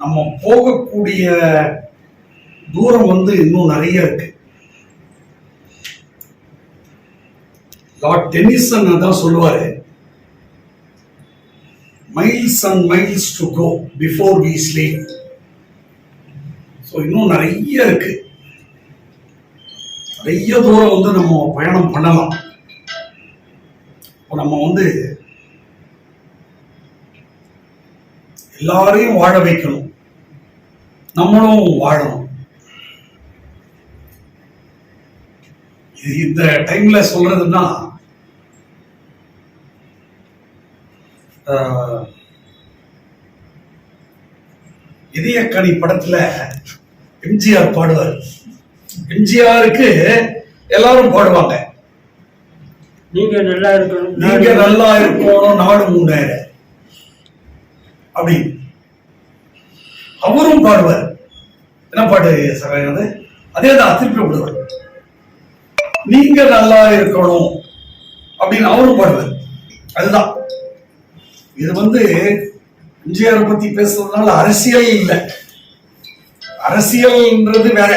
நம்ம போகக்கூடிய தூரம் இன்னும் நிறைய இருக்கு. லார்ட் டென்னிசன் அதான் சொல்லுவாரு, miles and miles to go before we sleep. So இன்னும் நிறைய இருக்கு, நிறைய தூரம் நம்ம பயணம் பண்ணலாம். நம்ம எல்லாரையும் வாழ வைக்கணும், நம்மளும் வாழணும். இது இந்த டைம்ல சொல்றதுன்னா, இதயக்கனி படத்துல எம்ஜிஆர் பாடுவார். எம்ஜிஆருக்கு எல்லாரும் பாடுவாங்க, நீங்க நல்லா இருக்கணும், நீங்க நல்லா இருக்கணும், நாடு முன்னேற அப்படி. அவரும் பாடுவார். என்ன பாட்டு சொல்றது? அதேதான் திருப்பி விடுவார், நீங்க நல்லா இருக்கணும் அப்படின்னு அவரும் பாடுவார். அதுதான் இது எம்ஜிஆர் பத்தி பேசுறதுனால அரசியல் இல்லை, அரசியல்ன்றது வேற.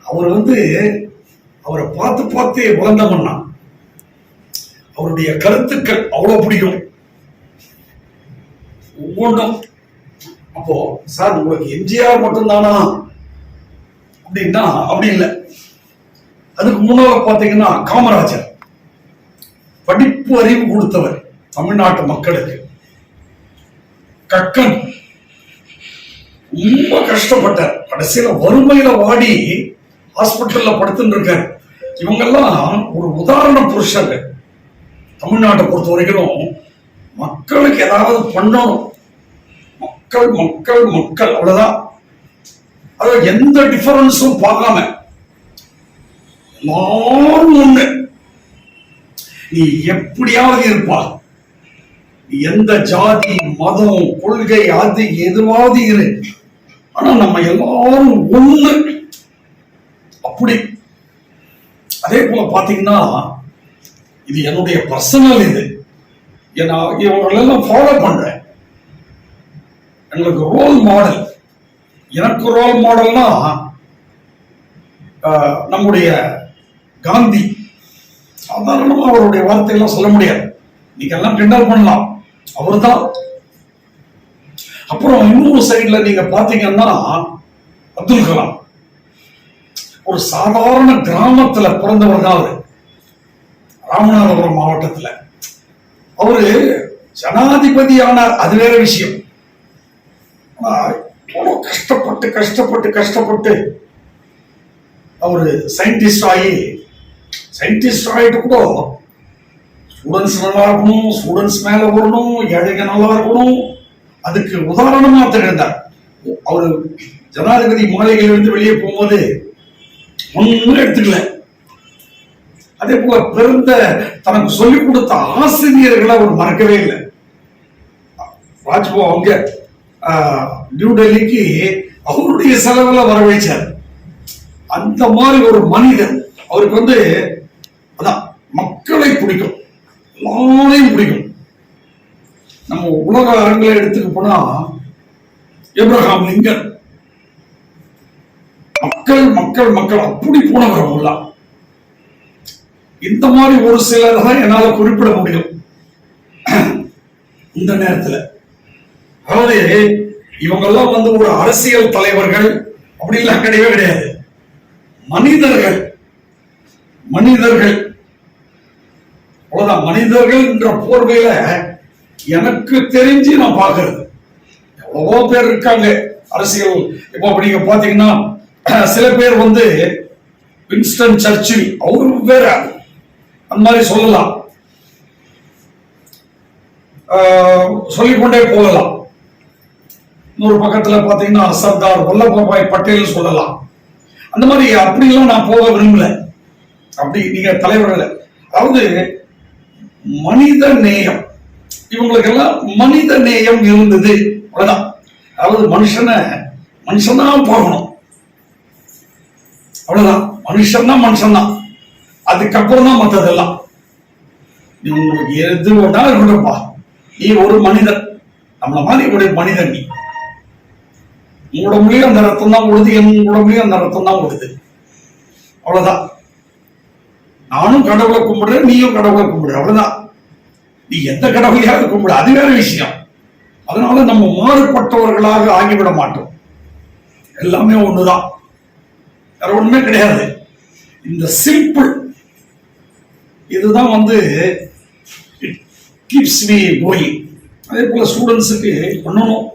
அவர் அவரை பார்த்து பார்த்தே வளர்ந்தவன்னா அவருடைய கருத்துக்கள் அவ்வளவு பிடிக்கும் ஒவ்வொன்றும். அப்போ சார் உங்களுக்கு எம்ஜிஆர் மட்டும்தானா அப்படின்னா அப்படி இல்லை. அதுக்கு முன்னால பாத்தீங்கன்னா காமராஜர் படிப்பு அறிவு கொடுத்தவர் தமிழ்நாட்டு மக்களுக்கு. கக்கன் ரொம்ப கஷ்டப்பட்டார், கடைசியில வறுமையில வாடி ஹாஸ்பிட்டல்ல படுத்துட்டு இருக்காரு. இவங்கெல்லாம் ஒரு உதாரண புருஷங்க. தமிழ்நாட்டை பொறுத்த வரைக்கும் மக்களுக்கு ஏதாவது பண்ணணும், மக்கள் மக்கள் மக்கள் அவ்வளவுதான். அதாவது எந்த டிஃபரன்ஸும் பார்க்காம எல்லாரும் ஒண்ணு, நீ எப்படியாவது இருப்பா, நீ எந்த ஜாதி மதம் கொள்கை அது எதுவாவது இரு, ஆனா நம்ம எல்லாரும் ஒண்ணு. அப்படி அதே போல பாத்தீங்கன்னா, இது என்னுடைய பர்சனல், இது இவங்களெல்லாம் ஃபாலோ பண்றேன். எங்களுக்கு ரோல் மாடல், எனக்கு ரோல் மாடல்னா நம்முடைய காந்தி. சாதாரணமா அவருடைய வார்த்தையெல்லாம் சொல்ல முடியாது, நீங்க எல்லாம் கிண்டல் பண்ணலாம், அவரு தான். அப்புறம் இன்னொரு சைட்ல நீங்க பாத்தீங்கன்னா அப்துல் கலாம். ஒரு சாதாரண கிராமத்துல பிறந்தவர் தான் அவரு, ராமநாதபுரம் மாவட்டத்துல. அவரு ஜனாதிபதி ஆனார், அது வேற விஷயம். கஷ்டப்பட்டு கஷ்டப்பட்டு கஷ்டப்பட்டு அவரு சயின்டிஸ்ட் ஆகிட்டு கூட ஸ்டூடெண்ட்ஸ் நல்லா இருக்கணும், ஸ்டூடெண்ட்ஸ் மேல வரணும், ஏழைங்க நல்லா இருக்கணும், அதுக்கு உதாரணமா திகழ்ந்தார். அவரு ஜனாதிபதி மாளிகையில் இருந்து வெளியே போகும்போது ஒன்னும் எடுத்துக்கல. அதே போல பிறந்த தனக்கு சொல்லிக் கொடுத்த ஆசிரியர்களை அவர் மறக்கவே இல்லை. வாஜ்பாய் அவங்க நியூ டெல்லிக்கு அவருடைய செலவுல வரவழைச்சார். அந்த மாதிரி ஒரு மனிதன். அவருக்கு அதான் மக்களை பிடிக்கும், எல்லாரையும் பிடிக்கும். நம்ம உலக அரங்களை எடுத்துக்க போனா ஏப்ரஹாம் லிங்கன், மக்கள் மக்கள் மக்கள் அப்படி போனவர் அவங்களாம். இந்த மாதிரி ஒரு சிலர் தான் என்னால குறிப்பிட முடியும் இந்த நேரத்தில். அதாவது இவங்கெல்லாம் ஒரு அரசியல் தலைவர்கள் அப்படிலாம் கிடையவே கிடையாது, மனிதர்கள். மனிதர்கள் அவ்வளவுதான். மனிதர்கள் என்ற போர்வையில எனக்கு தெரிஞ்சு நான் பாக்குறது எவ்வளவோ பேர் இருக்காங்க அரசியல். இப்போ நீங்க பாத்தீங்கன்னா சில பேர் வின்ஸ்டன் சர்ச்சில், அவரு வேற, அந்த மாதிரி சொல்லலாம், சொல்லிக்கொண்டே போகலாம். இன்னொரு பக்கத்துல பாத்தீங்கன்னா சர்தார் வல்லபாய் பட்டேல் சொல்லலாம். அந்த மாதிரி அப்படிலாம் நான் போக விரும்பல. அப்படி நீங்க தலைவர்கள், அதாவது மனித நேயம், இவங்களுக்கெல்லாம் மனித நேயம் இருந்தது, அவ்வளவுதான். அதாவது மனுஷனா போகணும், அவ்வளவுதான். மனுஷன் தான், அதுக்கப்புறம் தான் மற்றதெல்லாம். உங்களுக்கு எது வேணாலும் இருக்கணும்ப்பா, நீ ஒரு மனிதன், நம்மள மாதிரி ஒரு மனிதன் நீ. உங்க உடம்புலயும் அந்த ரத்தம் தான் ஓடுது, என் உடம்புலயும் அந்த ரத்தம் தான் ஓடுது. அவ்வளவுதான். நானும் கடவுளை கும்பிடுறேன், நீயும் கடவுளை கும்பிடுற, அவ்வளவுதான். நீ எந்த கடவுளையாவது கும்பிடு, அது வேற விஷயம். அதனால நம்ம மாறுபட்டவர்களாக ஆகிவிட மாட்டோம். எல்லாமே ஒண்ணுதான், வேற ஒண்ணுமே கிடையாது. இந்த சிம்பிள் இதுதான் இட் கீப்ஸ் மீ கோயிங். அதே போல ஸ்டூடெண்ட்ஸுக்கு பண்ணணும்.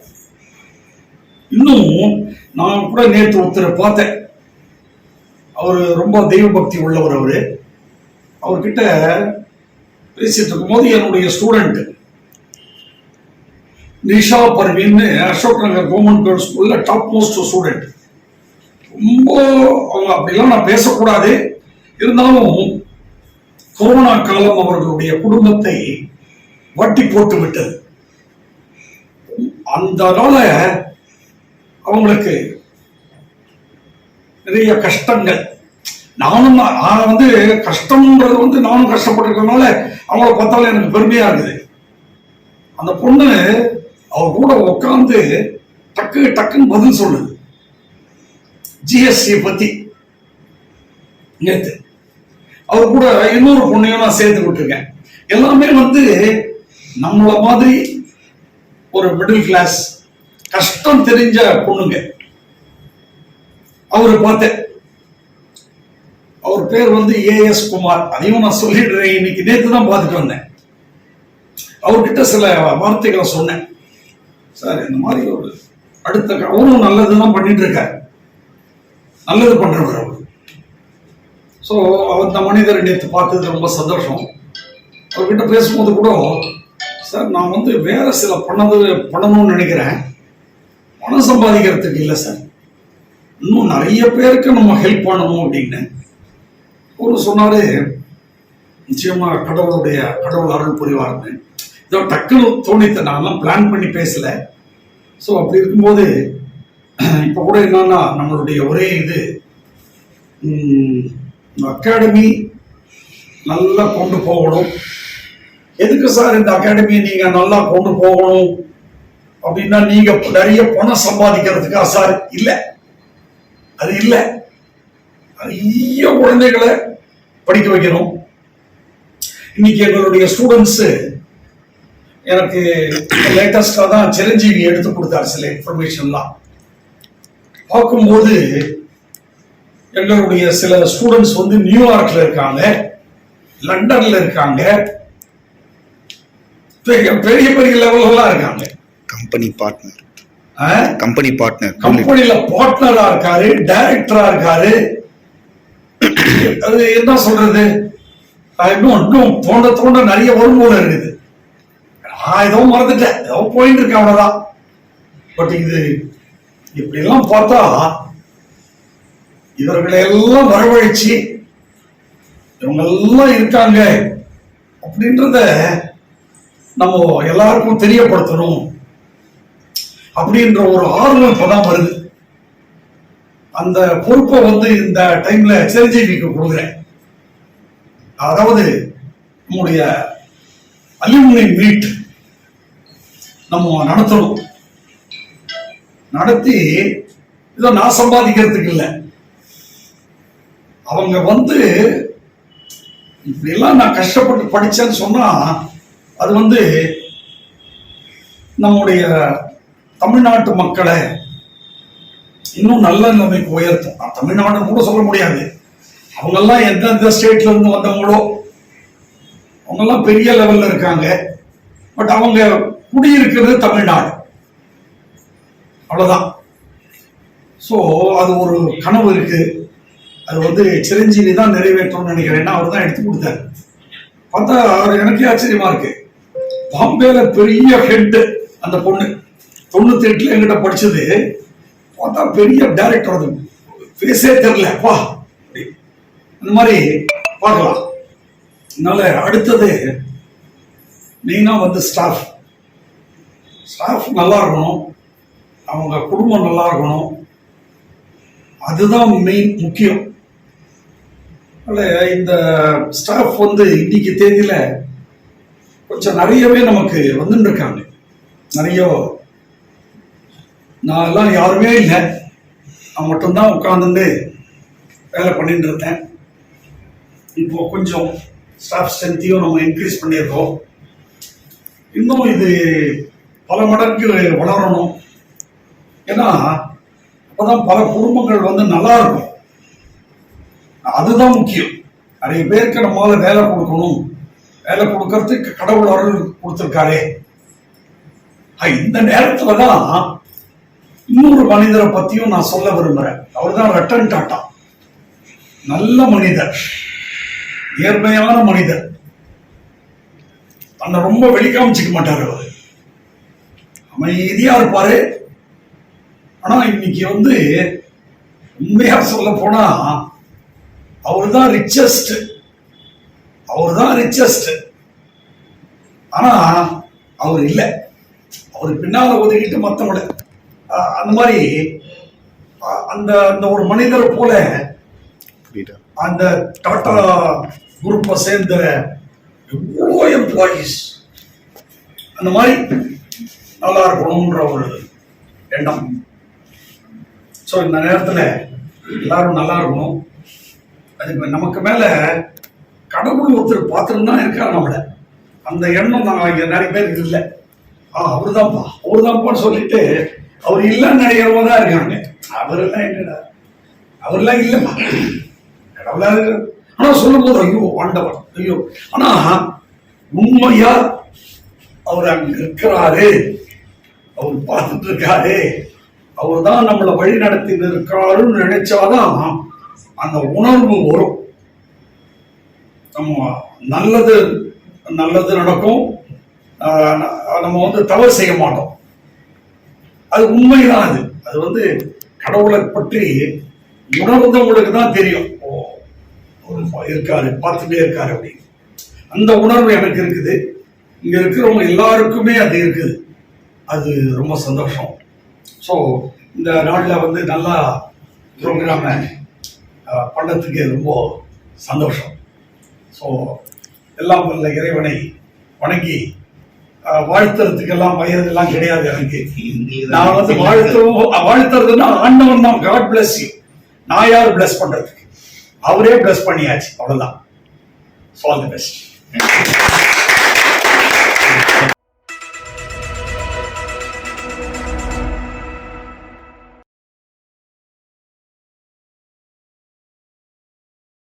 இன்னும் நான் கூட நேற்று ஒருத்தரை பார்த்தேன். அவர் ரொம்ப தெய்வ பக்தி உள்ளவர். அவர்கிட்ட பேசிட்டு இருக்கும்போது என்னுடைய student Nisha Parveen Ashok Nagar government girls ஸ்கூல்ல டாப் மோஸ்ட் ஸ்டூடெண்ட். ரொம்ப அவங்க அப்படிலாம் நான் பேசக்கூடாது, இருந்தாலும் கொரோனா காலம் அவர்களுடைய குடும்பத்தை வட்டி போட்டு விட்டது. அதனால அவங்களுக்கு நிறைய கஷ்டங்கள். நான் கஷ்டம்ன்றது நானும் கஷ்டப்பட்டிருக்கனால அவங்கள பார்த்தாலும் எனக்கு பெருமையா இருக்குது. அந்த பொண்ணு அவர் கூட உட்காந்து டக்குன்னு பதில் சொல்லுது ஜிஎஸ்டி பத்தி. நேத்து அவர் கூட இன்னொரு பொண்ணையும் நான் சேர்த்து விட்டுருக்கேன். எல்லாமே நம்மள மாதிரி ஒரு மிடில் கிளாஸ் கஷ்டம் தெரிஞ்ச பொண்ணுங்க. அவரு பார்த்தேன், அவர் பேர் ஏஎஸ் குமார். அதையும் நான் சொல்லிடுறேன். இன்னைக்கு நேற்று தான் பார்த்துட்டு வந்தேன். அவர்கிட்ட சில வார்த்தைகளை சொன்னேன். சார், இந்த மாதிரி ஒரு அவரும் நல்லதுதான் பண்ணிட்டு இருக்காரு, நல்லது பண்றவர் அவர். ஸோ அந்த மனிதரை நேற்று பார்த்தது ரொம்ப சந்தோஷம். அவர்கிட்ட பேசும்போது கூட, சார் நான் வேற சில பண்ணணும்னு நினைக்கிறேன், பணம் சம்பாதிக்கிறதுக்கு இல்லை சார், இன்னும் நிறைய பேருக்கு நம்ம ஹெல்ப் பண்ணணும் அப்படின்னு. ஒரு சொன்னாரு, நிச்சயமா கடவுள் அருள் புரிவார்னு. இதோ டக்குன்னு தோணித்த, நான்லாம் பிளான் பண்ணி பேசல. ஸோ அப்படி இருக்கும்போது இப்போ கூட என்னன்னா, நம்மளுடைய ஒரே அகாடமி நல்லா கொண்டு போகணும். எதுக்கு சார் இந்த அகாடமியை நீங்க நல்லா கொண்டு போகணும் அப்படின்னா, நீங்க நிறைய பணம் சம்பாதிக்கிறதுக்கா சார்? இல்ல, அது இல்ல. நிறைய குழந்தைகளை படிக்க வைக்கணும். இன்னைக்கு எங்களுடைய ஸ்டூடெண்ட்ஸ் எனக்கு லேட்டஸ்டா தான் சிரஞ்சீவி எடுத்து கொடுத்தார் சில இன்ஃபர்மேஷன்லாம். பார்க்கும்போது எங்களுடைய சில ஸ்டூடெண்ட்ஸ் நியூயார்க்ல இருக்காங்க, லண்டன்ல இருக்காங்க, பெரிய பெரிய லெவல்லாம் இருக்காங்க. கம்பெனில பார்ட்னரா இருக்காரு, டைரக்டரா இருக்காரு. அது என்ன சொல்றது, இன்னும் தோண்ட நிறைய வரும்போது இருக்குது. நான் ஏதோ மறந்துட்டேன், ஏதோ போயிட்டு இருக்கேன், அவ்வளவுதான். பட் இது இப்படி எல்லாம் பார்த்தா இவர்களை எல்லாம் வரவழைச்சு இவங்க எல்லாம் இருக்காங்க அப்படின்றத நம்ம எல்லாருக்கும் தெரியப்படுத்தணும் அப்படின்ற ஒரு ஆர்வம் இப்பதான் வருது. அந்த பொறுப்பை இந்த டைம்ல சிரஞ்சீவிக்கு கொடுக்குறேன். அதாவது நம்முடைய அலுமினி மீட் நம்ம நடத்தணும். நடத்தி இதை நான் சம்பாதிக்கிறதுக்கு இல்லை, அவங்க இப்படி எல்லாம் நான் கஷ்டப்பட்டு படிச்சேன்னு சொன்னா அது நம்முடைய தமிழ்நாட்டு மக்களை இன்னும் நல்ல நிலைமைக்கு உயர்த்தும். தமிழ்நாடுன்னு கூட சொல்ல முடியாது, அவங்கெல்லாம் எந்தெந்த ஸ்டேட்ல இருந்து வந்தவங்களோ அவங்கெல்லாம் பெரிய லெவல்ல இருக்காங்க. பட் அவங்க குடியிருக்கிறது தமிழ்நாடு, அவ்வளவுதான். ஸோ அது ஒரு கனவு இருக்கு. அது சிரஞ்சீவி தான் நிறைவேற்றணும்னு நினைக்கிறேன். அவர் தான் எடுத்து கொடுத்தாரு. பார்த்தா எனக்கே ஆச்சரியமா இருக்கு. பாம்பேல பெரிய ஹெட் அந்த பொண்ணு, 98 என்கிட்ட படிச்சது. பார்த்தா பெரிய டைரக்டர், அது பேசே தெரியல வா, அந்த மாதிரி பார்க்கலாம். அதனால அடுத்தது மெயினா ஸ்டாஃப் நல்லா இருக்கணும், அவங்க குடும்பம் நல்லா இருக்கணும், அதுதான் மெயின் முக்கியம். இந்த ஸ்டாஃப் இன்னைக்கு தேதியில கொஞ்சம் நிறையவே நமக்கு வந்துட்டு இருக்காங்க. நிறைய நான் எல்லாம் யாருமே இல்லை, நான் மட்டும்தான் உட்கார்ந்து வேலை பண்ணிட்டு இருந்தேன். இப்போ கொஞ்சம் ஸ்டாஃப் ஸ்ட்ரென்த்தையும் நம்ம இன்க்ரீஸ் பண்ணியிருக்கோம். இன்னும் இது பல மடங்கு வளரணும். ஏன்னா அப்பதான் பல குடும்பங்கள் வந்து நல்லா இருக்கும். அதுதான் முக்கியம். நிறைய பேருக்கு நம்மளால வேலை கொடுக்கணும், வேலை கொடுக்கறதுக்கு கடவுள் அருள் கொடுத்திருக்காரே. இந்த நேரத்துலதான் இன்னொரு மனிதரை பத்தியும் நான் சொல்ல விரும்புறேன். அவர் தான் ரட்டன் டாட்டா. நல்ல மனிதர், நேர்மையான மனிதர். தன்னை ரொம்ப வெளிக்காமிச்சிக்க மாட்டாரு. அவரு அமைதியா இருப்பாரு. ஆனா இன்னைக்கு வந்து உண்மையா சொல்ல போனா அவர் தான் ரிச்சஸ்ட். ஆனா அவர் இல்லை. அவர் பின்னால ஒதுக்கிட்டு மத்தவங்க அந்த மாதிரி அந்த அந்த ஒரு மனிதரை போல அந்த டாடா குரூப்பை சேர்ந்த எவ்வளோ எம்ப்ளாயீஸ் அந்த மாதிரி நல்லா இருக்கணும்ன்ற ஒரு எண்ணம். ஸோ இந்த நேரத்தில் எல்லாரும் நல்லா இருக்கணும். அதுக்கு நமக்கு மேல கடவுள் ஒருத்தர் பார்த்துருந்தான் இருக்கார் நம்மள. அந்த எண்ணம் நான் இங்க நிறைய பேருக்கு இல்லை. அவருதான்ப்பான்னு சொல்லிட்டு அவர் இல்லைன்னு நினைக்கிறவங்க தான் இருக்காங்க. அவரெல்லாம் என்னடா, அவரெல்லாம் இல்லைப்பா, கடவுளா இருக்கு. ஆனா சொல்லும் போது ஐயோ ஆண்டவர், ஐயோ. ஆனா உண்மையா அவர் அங்க இருக்கிறாரு, அவர் பார்த்துட்டு இருக்காரு, அவர் தான் நம்மளை வழி நடத்தி இருக்காருன்னு நினைச்சாதான் அந்த உணர்வு வரும். நம்ம நல்லது நடக்கும். நம்ம வந்து தவறு செய்ய மாட்டோம். அது உண்மைதான். அது வந்து கடவுளை பற்றி உணர்ந்தவங்களுக்கு தான் தெரியும். இருக்காரு, பார்த்துட்டே இருக்காரு அப்படின்னு அந்த உணர்வு எனக்கு இருக்குது. இங்க இருக்கிறவங்க எல்லாருக்குமே அது இருக்குது. அது ரொம்ப சந்தோஷம். ஸோ இந்த நாளில் வந்து நல்லா ப்ரோக்ராம பண்ணதுக்கு ரொம்ப சந்தோஷம். ஸோ எல்லாம் வல்ல இறைவனை வணங்கி வாழ்த்துறதுக்கெல்லாம் வயதெல்லாம் கிடையாது எனக்கு. நான் வந்து வாழ்த்துறதுன்னா ஆண்டவன் தான். God bless you. நான் யார் பிளஸ் பண்றதுக்கு? அவரே பிளஸ் பண்ணியாச்சு, அவ்வளவுதான். All the best.